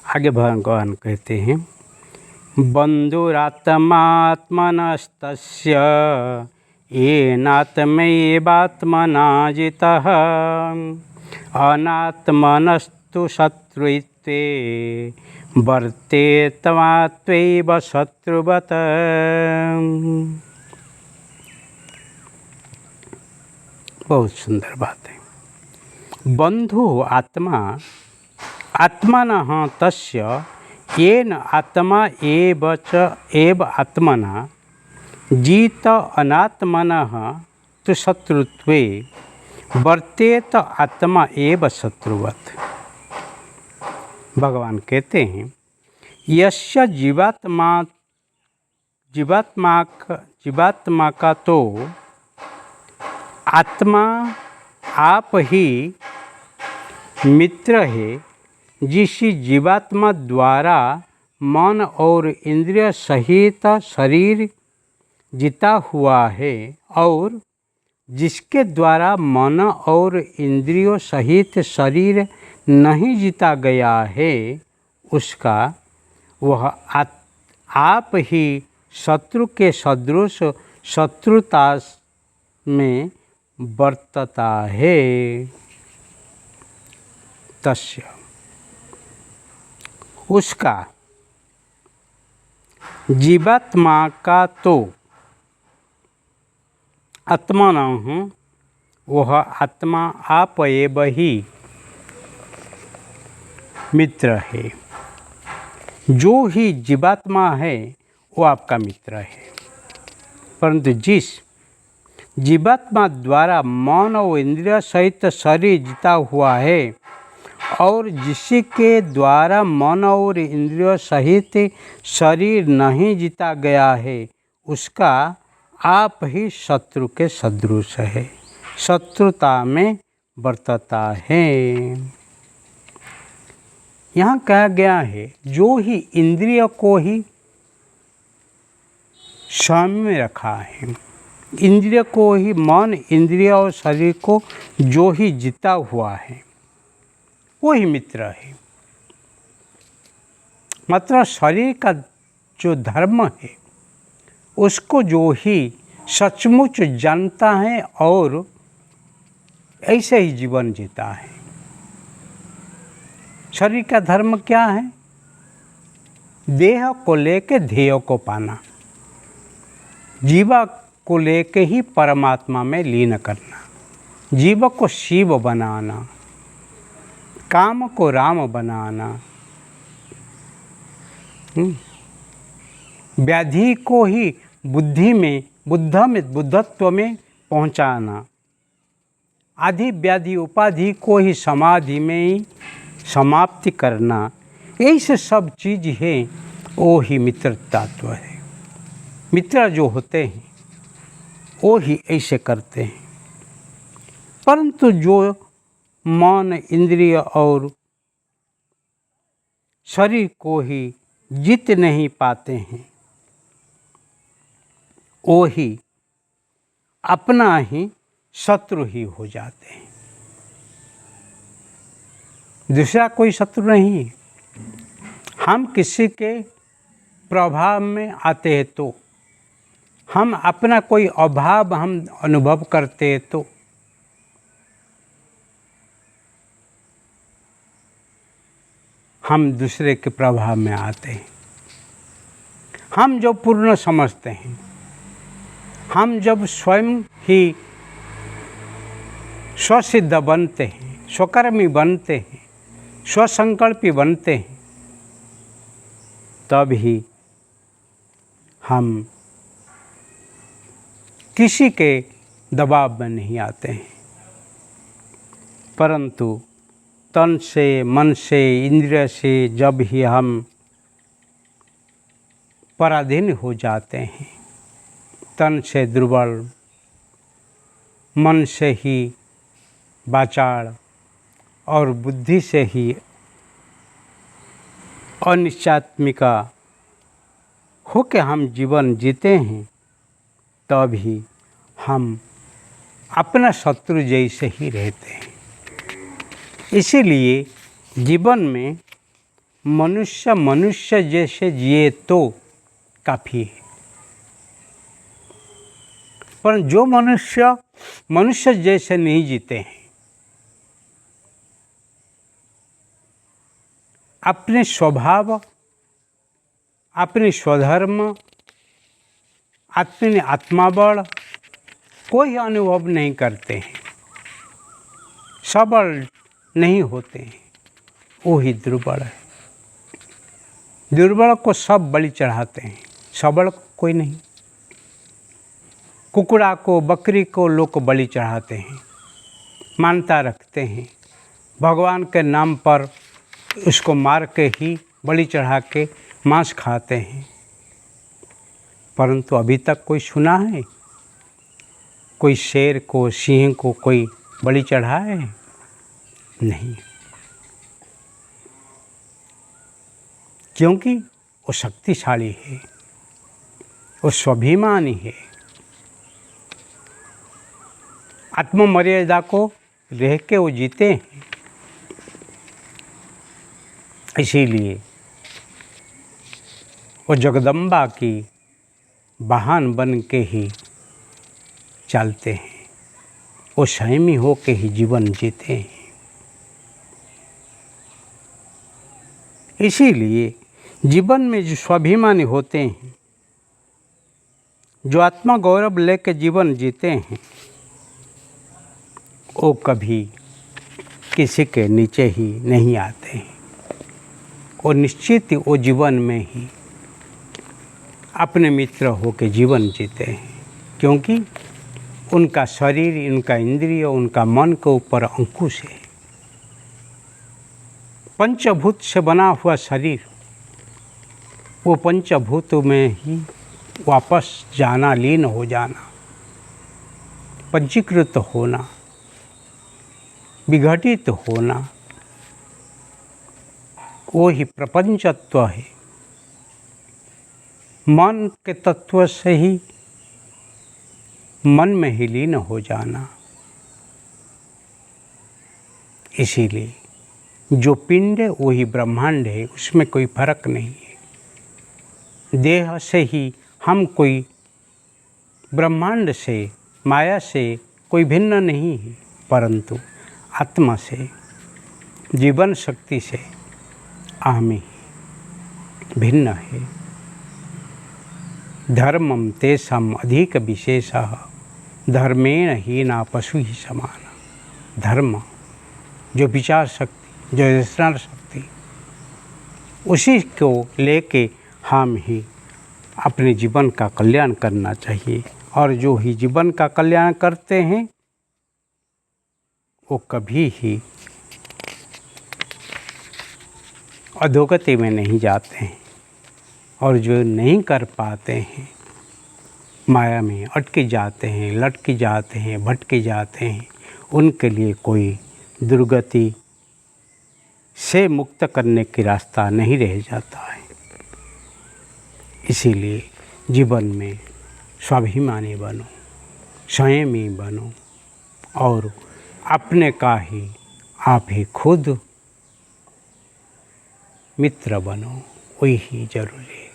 आगे भगवान कहते हैं बंधुरात्मात्मनस्तस्य येनात्मैवात्मना जितः अनात्मनस्तु शत्रुत्वे वर्तेत्वात्वैव शत्रुवत्। बहुत सुंदर बात है। बंधु आत्मा आत्मनः तस्य येन आत्मा एव आत्मना जीत अनात्मनः तु शत्रुत्वे वर्तेत आत्मा एव शत्रुवत्। भगवान कहते हैं यस्य जीवात्मा का तो आत्मा आप ही मित्र है, जिस जीवात्मा द्वारा मन और इंद्रिय सहित शरीर जीता हुआ है और जिसके द्वारा मन और इंद्रियों सहित शरीर नहीं जीता गया है, उसका वह आप ही शत्रु के सदृश शत्रुता में वर्तता है। तस्य उसका जीवात्मा का तो आत्मा न हूँ, वह आत्मा आप एव ही मित्र है। जो ही जीवात्मा है वो आपका मित्र है, परंतु जिस जीवात्मा द्वारा मन और इंद्रिय सहित शरीर जीता हुआ है और जिसके द्वारा मन और इंद्रियों सहित शरीर नहीं जीता गया है, उसका आप ही शत्रु के सदृश है, शत्रुता में वर्तता है। यहाँ कहा गया है जो ही इंद्रिय को ही संयम में रखा है, इंद्रिय को ही मन इंद्रिय और शरीर को जो ही जीता हुआ है वो ही मित्र है। मतलब शरीर का जो धर्म है उसको जो ही सचमुच जानता है और ऐसे ही जीवन जीता है। शरीर का धर्म क्या है? देह को लेके ध्येय को पाना, जीव को लेके ही परमात्मा में लीन करना, जीव को शिव बनाना, काम को राम बनाना, व्याधि को ही बुद्धत्व में पहुंचाना, आदि व्याधि उपाधि को ही समाधि में ही समाप्ति करना, ऐसे सब चीज़ है वो ही मित्र तत्व है। मित्र जो होते हैं वो ही ऐसे करते हैं, परंतु जो मन इंद्रिय और शरीर को ही जीत नहीं पाते हैं वो ही अपना ही शत्रु ही हो जाते हैं। दूसरा कोई शत्रु नहीं। हम किसी के प्रभाव में आते हैं तो, हम अपना कोई अभाव हम अनुभव करते हैं तो हम दूसरे के प्रभाव में आते हैं। हम जब पूर्ण समझते हैं, हम जब स्वयं ही स्वसिद्ध बनते हैं, स्वकर्मी बनते हैं, स्वसंकल्पी बनते हैं, तब ही हम किसी के दबाव में नहीं आते हैं। परंतु तन से, मन से, इंद्रिय से जब ही हम पराधीन हो जाते हैं, तन से दुर्बल, मन से ही वाचाड़ और बुद्धि से ही अनिश्चयात्मिका होके हम जीवन जीते हैं, तभी हम अपना शत्रु जैसे ही रहते हैं। इसीलिए जीवन में मनुष्य मनुष्य जैसे जिए तो काफ़ी है। पर जो मनुष्य मनुष्य जैसे नहीं जीते हैं, अपने स्वभाव, अपने स्वधर्म, अपने आत्माबल कोई अनुभव नहीं करते हैं, सबल नहीं होते हैं, वो ही दुर्बल है। दुर्बल को सब बलि चढ़ाते हैं, सबल कोई नहीं। कुकुड़ा को, बकरी को लोग बलि चढ़ाते हैं, मानता रखते हैं, भगवान के नाम पर उसको मार के ही बलि चढ़ा के मांस खाते हैं। परंतु अभी तक कोई सुना है कोई शेर को, सिंह को कोई बलि चढ़ाए? नहीं, क्योंकि वो शक्तिशाली है, वो स्वाभिमानी है, आत्ममर्यादा को रह के वो जीते हैं। इसीलिए वो जगदम्बा की वाहन बन के ही चलते हैं, वो संयमी हो के ही जीवन जीते हैं। इसीलिए जीवन में जो स्वाभिमानी होते हैं, जो आत्मा गौरव लेके जीवन जीते हैं, वो कभी किसी के नीचे ही नहीं आते हैं। वो निश्चित ही वो जीवन में ही अपने मित्र होके जीवन जीते हैं, क्योंकि उनका शरीर, उनका इंद्रिय, उनका मन के ऊपर अंकुश है। पंचभूत से बना हुआ शरीर, वो पंचभूत में ही वापस जाना, लीन हो जाना, पंचीकृत होना, विघटित होना, वो ही प्रपंचत्व है। मन के तत्व से ही मन में ही लीन हो जाना। इसीलिए जो पिंड है वही ब्रह्मांड है, उसमें कोई फर्क नहीं है। देह से ही हम कोई ब्रह्मांड से, माया से कोई भिन्न नहीं है, परंतु आत्मा से, जीवन शक्ति से आमी भिन्न है। धर्मम तेषाम् अधिक विशेषः धर्मेण हीना पशु ही समान। धर्म जो विचार शक्ति, जो रचना शक्ति, उसी को लेके हम ही अपने जीवन का कल्याण करना चाहिए। और जो ही जीवन का कल्याण करते हैं वो कभी ही अधोगति में नहीं जाते हैं, और जो नहीं कर पाते हैं माया में अटके जाते हैं, लटके जाते हैं, भटके जाते हैं, उनके लिए कोई दुर्गति से मुक्त करने की रास्ता नहीं रह जाता है। इसीलिए जीवन में स्वाभिमानी बनो, संयमी बनो, और अपने का ही आप ही खुद मित्र बनो, वही जरूरी है।